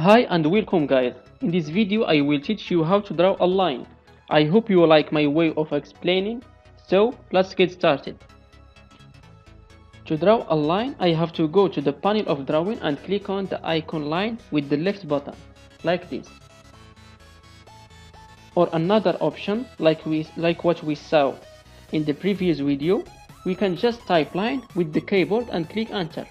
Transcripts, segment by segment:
Hi and welcome guys. In this video I will teach you how to draw a line. I hope you like my way of explaining, so let's get started. To draw a line I have to go to the panel of drawing and click on the icon line with the left button, like this. Or another option like what we saw in the previous video, we can just type line with the keyboard and click enter.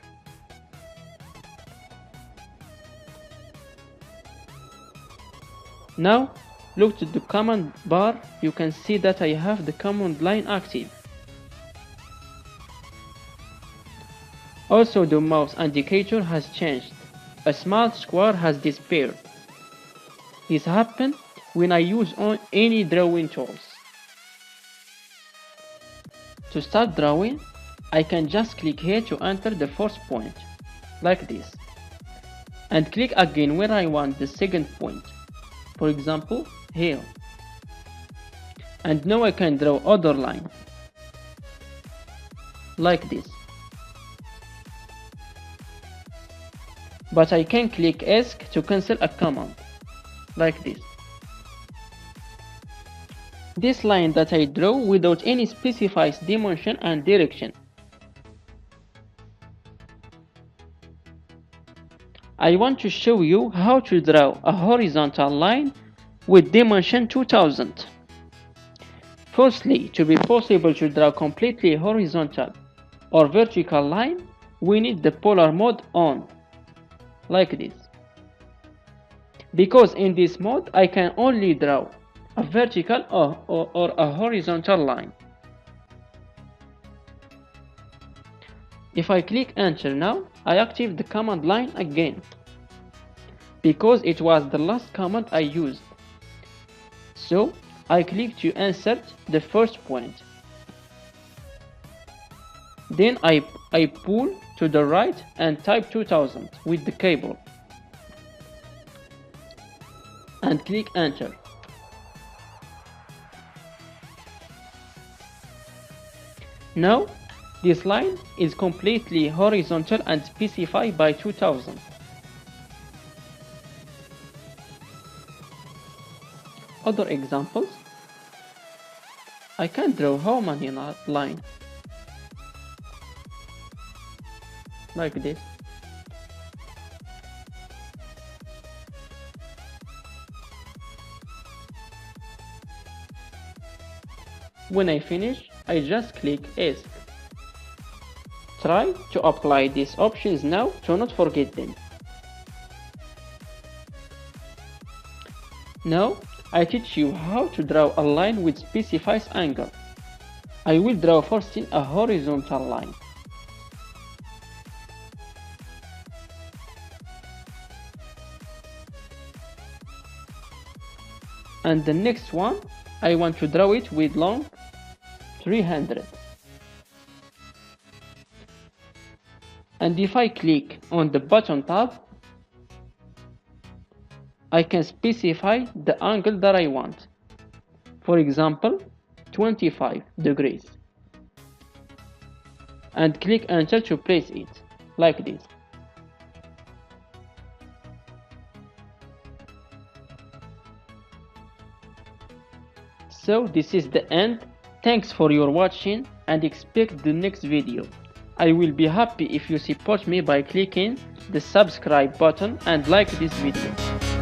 Now look to the command bar, you can see that I have the command line active. Also the mouse indicator has changed, a small square has disappeared. This happens when I use on any drawing tools. To start drawing, I can just click here to enter the first point, like this, and click again where I want the second point. For example, here. And now I can draw other line, like this. But I can click ESC to cancel a command, like this. This line that I draw without any specified dimension and direction. I want to show you how to draw a horizontal line with dimension 2000. Firstly, to be possible to draw completely horizontal or vertical line, we need the polar mode on, like this. Because in this mode I can only draw a vertical or a horizontal line. If I click enter now, I activate the command line again, because it was the last command I used. So I click to insert the first point. Then I pull to the right and type 2000 with the keyboard. And click enter. Now this line is completely horizontal and specified by 2000. Other examples, I can draw how many lines? Like this. When I finish, I just click ESC. Try to apply these options now to not forget them. Now I teach you how to draw a line with specified angle. I will draw first a horizontal line. And the next one, I want to draw it with long 300. And if I click on the bottom tab, I can specify the angle that I want. For example, 25 degrees. And click enter to place it, like this. So this is the end. Thanks for your watching and expect the next video. I will be happy if you support me by clicking the subscribe button and like this video.